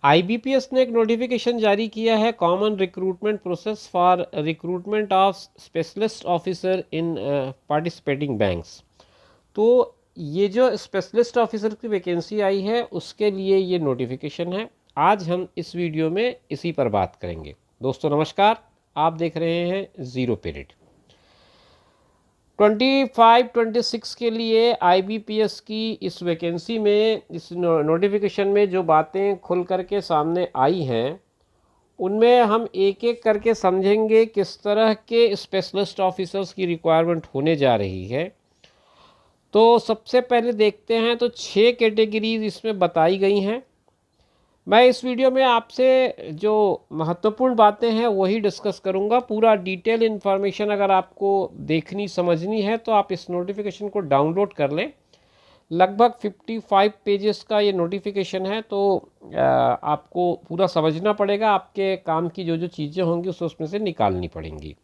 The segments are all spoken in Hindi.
आईबीपीएस ने एक नोटिफिकेशन जारी किया है, common recruitment process for recruitment of specialist officer in participating banks. तो ये जो स्पेशलिस्ट ऑफिसर की वैकेंसी आई है उसके लिए ये नोटिफिकेशन है। आज हम इस वीडियो में इसी पर बात करेंगे। दोस्तों नमस्कार, आप देख रहे हैं ज़ीरो पीरियड। 25-26 के लिए आईबीपीएस की इस वैकेंसी में, इस नोटिफिकेशन में जो बातें खुल करके सामने आई हैं उनमें हम एक एक करके समझेंगे किस तरह के स्पेशलिस्ट ऑफिसर्स की रिक्वायरमेंट होने जा रही है। तो सबसे पहले देखते हैं, तो 6 कैटेगरीज इसमें बताई गई हैं। मैं इस वीडियो में आपसे जो महत्वपूर्ण बातें हैं वही डिस्कस करूंगा। पूरा डिटेल इन्फॉर्मेशन अगर आपको देखनी समझनी है तो आप इस नोटिफिकेशन को डाउनलोड कर लें। लगभग 55 पेजेस का ये नोटिफिकेशन है, तो आपको पूरा समझना पड़ेगा। आपके काम की जो जो चीज़ें होंगी उसमें से निकालनी पड़ेंगी।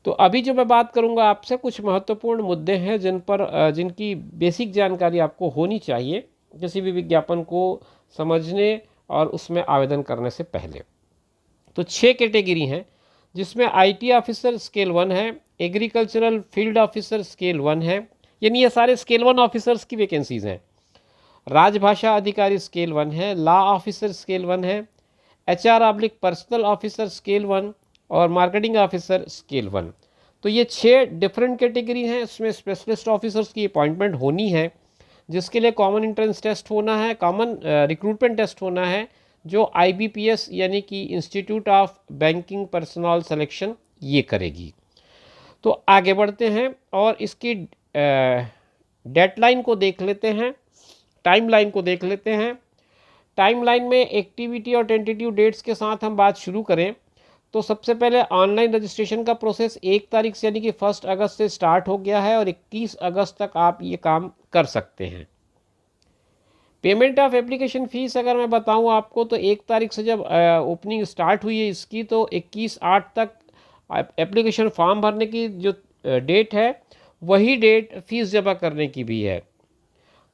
तो अभी जो मैं बात करूंगा आपसे, कुछ महत्वपूर्ण मुद्दे हैं जिन पर जिनकी बेसिक जानकारी आपको होनी चाहिए किसी भी विज्ञापन को समझने और उसमें आवेदन करने से पहले। तो 6 कैटेगरी हैं जिसमें आईटी ऑफिसर स्केल 1 है, एग्रीकल्चरल फील्ड ऑफिसर स्केल 1 है, यानी ये सारे स्केल 1 ऑफिसर्स की वैकेंसीज हैं। राजभाषा अधिकारी स्केल 1 है, लॉ ऑफिसर स्केल 1 है, HR/ पर्सनल ऑफिसर स्केल 1 और मार्केटिंग ऑफिसर स्केल 1। तो ये 6 डिफरेंट कैटेगरी हैं। इसमें स्पेशलिस्ट ऑफिसर्स की अपॉइंटमेंट होनी है जिसके लिए कॉमन एंट्रेंस टेस्ट होना है, कॉमन रिक्रूटमेंट टेस्ट होना है, जो आईबीपीएस यानी कि institute of banking personal selection ये करेगी। तो आगे बढ़ते हैं और इसकी डेडलाइन को देख लेते हैं, टाइमलाइन को देख लेते हैं। टाइमलाइन में एक्टिविटी और टेंटेटिव डेट्स के साथ हम बात शुरू करें तो सबसे पहले ऑनलाइन रजिस्ट्रेशन का प्रोसेस 1 तारीख से यानी कि 1 अगस्त से स्टार्ट हो गया है और 21 अगस्त तक आप ये काम कर सकते हैं। पेमेंट ऑफ एप्लीकेशन फ़ीस अगर मैं बताऊं आपको, तो 1 तारीख से जब ओपनिंग स्टार्ट हुई है इसकी, तो 21/8 तक एप्लीकेशन फॉर्म भरने की जो डेट है वही डेट फ़ीस जमा करने की भी है।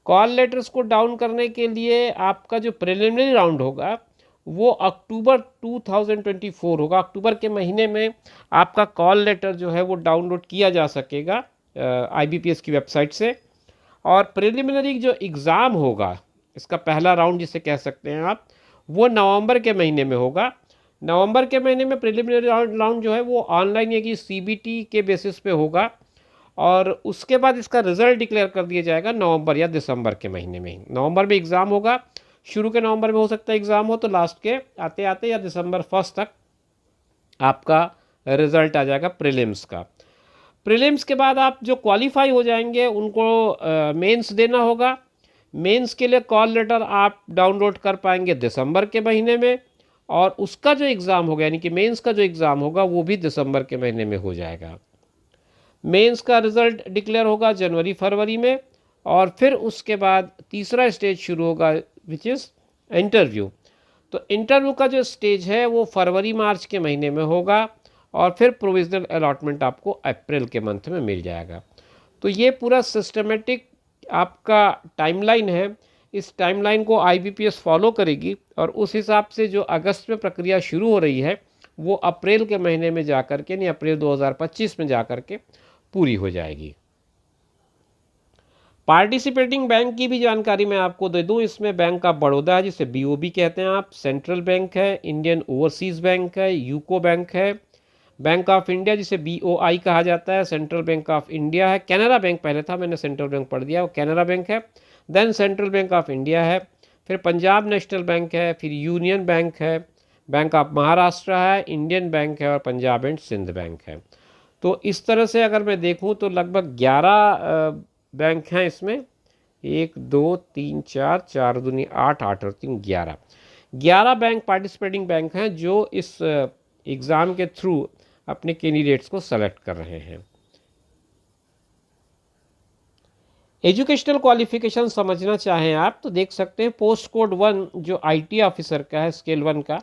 कॉल लेटर्स को डाउन करने के लिए आपका जो प्रिलिमिनरी राउंड होगा वो अक्टूबर 2024 होगा। अक्टूबर के महीने में आपका कॉल लेटर जो है वो डाउनलोड किया जा सकेगा आईबीपीएस की वेबसाइट से। और प्रिलिमिनरी जो एग्ज़ाम होगा, इसका पहला राउंड जिसे कह सकते हैं आप, वो नवंबर के महीने में होगा। नवंबर के महीने में प्रिलिमिनरी राउंड जो है वो ऑनलाइन या कि सीबीटी के बेसिस पे होगा और उसके बाद इसका रिजल्ट डिक्लेयर कर दिया जाएगा नवंबर या दिसंबर के महीने में ही। नवंबर में एग्ज़ाम होगा, शुरू के नवंबर में हो सकता है एग्ज़ाम हो, तो लास्ट के आते आते या दिसंबर 1 तक आपका रिज़ल्ट आ जाएगा प्रीलिम्स का। प्रीलिम्स के बाद आप जो क्वालिफाई हो जाएंगे उनको मेंस देना होगा। मेंस के लिए कॉल लेटर आप डाउनलोड कर पाएंगे दिसंबर के महीने में और उसका जो एग्ज़ाम होगा यानी कि मेंस का जो एग्ज़ाम होगा वो भी दिसंबर के महीने में हो जाएगा। मेंस का रिज़ल्ट डिक्लेयर होगा जनवरी-फरवरी में और फिर उसके बाद तीसरा स्टेज शुरू होगा विच इज़ इंटरव्यू। तो इंटरव्यू का जो स्टेज है वो फरवरी-मार्च के महीने में होगा और फिर प्रोविजनल अलॉटमेंट आपको अप्रैल के मंथ में मिल जाएगा। तो ये पूरा सिस्टमेटिक आपका टाइमलाइन है। इस टाइमलाइन को आईबीपीएस फॉलो करेगी और उस हिसाब से जो अगस्त में प्रक्रिया शुरू हो रही है वो अप्रैल के महीने में जा कर के, यानी अप्रैल 2025 में जा कर के पूरी हो जाएगी। पार्टिसिपेटिंग बैंक की भी जानकारी मैं आपको दे दूं। इसमें बैंक ऑफ बड़ौदा है जिसे बीओबी कहते हैं आप, सेंट्रल बैंक है, इंडियन ओवरसीज़ बैंक है, यूको बैंक है, बैंक ऑफ इंडिया जिसे बीओआई कहा जाता है, सेंट्रल बैंक ऑफ इंडिया है, कैनरा बैंक पहले था, मैंने सेंट्रल बैंक पढ़ दिया, वो कैनरा बैंक है, then central bank of India है, फिर पंजाब नेशनल बैंक है, फिर यूनियन बैंक है, बैंक ऑफ महाराष्ट्र है, इंडियन बैंक है और पंजाब एंड सिंध बैंक है। तो इस तरह से अगर मैं देखूं तो लगभग 11 बैंक हैं इसमें, 1 2 3 4, 4 दूनी 8, 8 और 3 11 बैंक पार्टिसिपेटिंग बैंक हैं जो इस एग्ज़ाम के थ्रू अपने कैंडिडेट्स को सेलेक्ट कर रहे हैं। एजुकेशनल क्वालिफिकेशन समझना चाहें आप तो देख सकते हैं, पोस्ट कोड 1 जो आईटी ऑफिसर का है स्केल 1 का,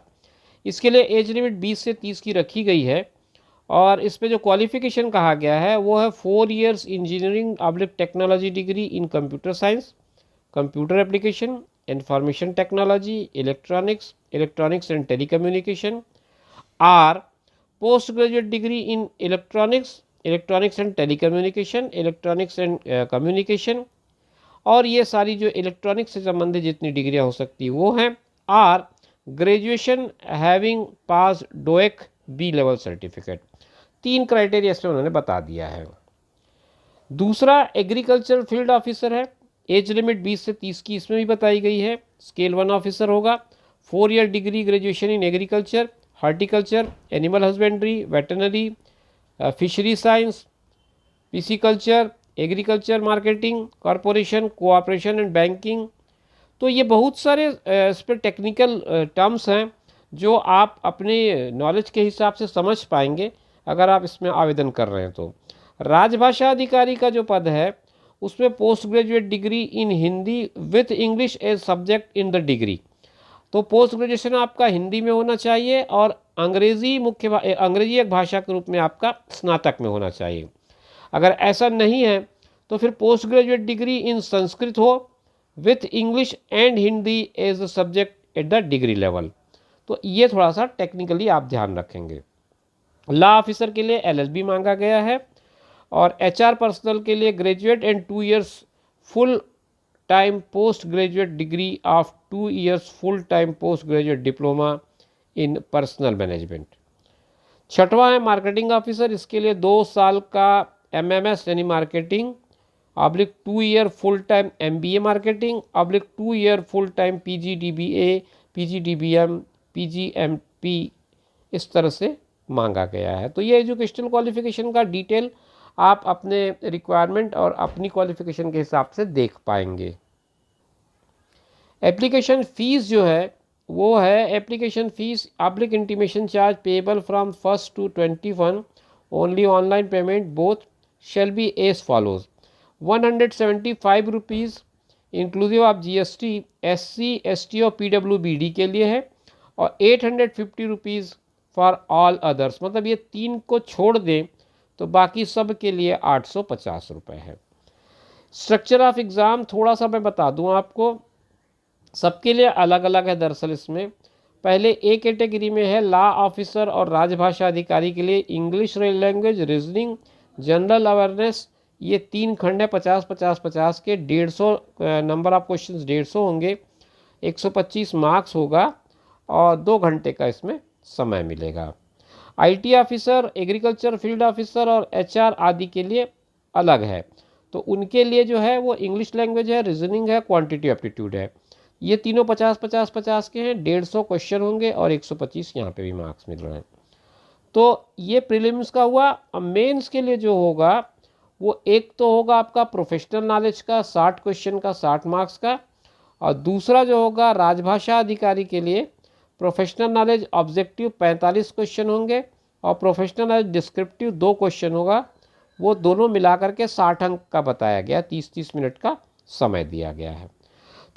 इसके लिए एज लिमिट 20 से 30 की रखी गई है और इस पे जो क्वालिफिकेशन कहा गया है वो है 4 years engineering / technology degree in computer science, computer application information technology, electronics and telecommunication, R post graduate degree in electronics and telecommunication, electronics and communication, और ये सारी जो इलेक्ट्रॉनिक्स से संबंधित जितनी डिग्रियां हो सकती वो हैं। Or graduation having pass DOEACC B level certificate. 3 criteria इसमें उन्होंने बता दिया है। दूसरा एग्रीकल्चर फील्ड ऑफिसर है, एज लिमिट 20 से 30 की इसमें भी बताई गई है। स्केल 1 ऑफिसर होगा, 4 year degree graduation in agriculture, horticulture, animal husbandry, veterinary, fishery science, pisciculture, agriculture marketing, corporation, cooperation and banking. तो ये बहुत सारे इस पर टेक्निकल टर्म्स हैं जो आप अपने नॉलेज के हिसाब से समझ पाएंगे अगर आप इसमें आवेदन कर रहे हैं। तो राजभाषा अधिकारी का जो पद है उसमें post graduate degree in Hindi with English as subject in the degree. तो पोस्ट ग्रेजुएशन आपका हिंदी में होना चाहिए और अंग्रेजी अंग्रेजी एक भाषा के रूप में आपका स्नातक में होना चाहिए। अगर ऐसा नहीं है तो फिर post graduate degree in Sanskrit हो with English and Hindi as a subject at the degree level. तो ये थोड़ा सा टेक्निकली आप ध्यान रखेंगे। लॉ ऑफिसर के लिए LLB मांगा गया है और HR पर्सनल के लिए graduate and 2 years full time post graduate degree of 2 years full time post graduate diploma in personal management. छठवां है मार्केटिंग ऑफिसर, इसके लिए 2 साल का MMS यानी marketing /2 year full time MBA marketing /2 year full time PGDBA, PGDBM, PGMP इस तरह से मांगा गया है। तो ये एजुकेशनल क्वालिफिकेशन का डिटेल आप अपने रिक्वायरमेंट और अपनी क्वालिफिकेशन के हिसाब से देख पाएंगे। एप्लीकेशन फ़ीस जो है वो है application fees / intimation charge payable from 1st to 21 only online payment both shall be as follows: 175 rupees inclusive of GST SC ST और PWBD के लिए है और 850 रुपीज़ फॉर ऑल अदर्स, मतलब ये 3 को छोड़ दें तो बाकी सब के लिए 850 रुपये है। स्ट्रक्चर ऑफ एग्ज़ाम थोड़ा सा मैं बता दूं आपको, सबके लिए अलग अलग है। दरअसल इसमें पहले A कैटेगरी में है लॉ ऑफिसर और राजभाषा अधिकारी के लिए English language, reasoning, general awareness, ये 3 खंड है 50-50-50 के। 150 नंबर ऑफ क्वेश्चंस 150 होंगे, 125 मार्क्स होगा और 2 घंटे का इसमें समय मिलेगा। IT officer, agriculture field officer और HR आदि के लिए अलग है। तो उनके लिए जो है वो इंग्लिश लैंग्वेज है, रीजनिंग है, क्वांटिटी एप्टीट्यूड है। ये तीनों 50-50-50 के हैं, 150 क्वेश्चन होंगे और 125 यहाँ पे भी मार्क्स मिल रहे हैं। तो ये प्रीलिम्स का हुआ। अब मेंस के लिए जो होगा वो एक तो होगा आपका प्रोफेशनल नॉलेज का 60 क्वेश्चन का 60 मार्क्स का, और दूसरा जो होगा राजभाषा अधिकारी के लिए प्रोफेशनल नॉलेज ऑब्जेक्टिव 45 क्वेश्चन होंगे और प्रोफेशनल नॉलेज डिस्क्रिप्टिव 2 क्वेश्चन होगा। वो दोनों मिलाकर के 60 अंक का बताया गया, 30-30 मिनट का समय दिया गया है।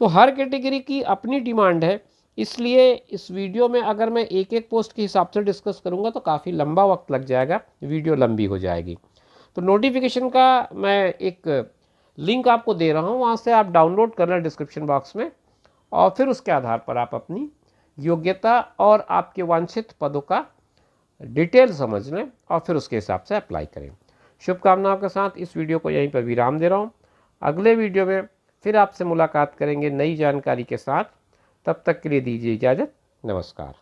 तो हर कैटेगरी की अपनी डिमांड है, इसलिए इस वीडियो में अगर मैं एक एक पोस्ट के हिसाब से डिस्कस करूंगा तो काफ़ी लंबा वक्त लग जाएगा, वीडियो लंबी हो जाएगी। तो नोटिफिकेशन का मैं एक लिंक आपको दे रहा हूं, वहां से आप डाउनलोड कर लें डिस्क्रिप्शन बॉक्स में, और फिर उसके आधार पर आप अपनी योग्यता और आपके वांछित पदों का डिटेल समझ लें और फिर उसके हिसाब से अप्लाई करें। शुभकामनाओं के साथ इस वीडियो को यहीं पर विराम दे रहा हूँ। अगले वीडियो में फिर आपसे मुलाकात करेंगे नई जानकारी के साथ। तब तक के लिए दीजिए इजाज़त। नमस्कार।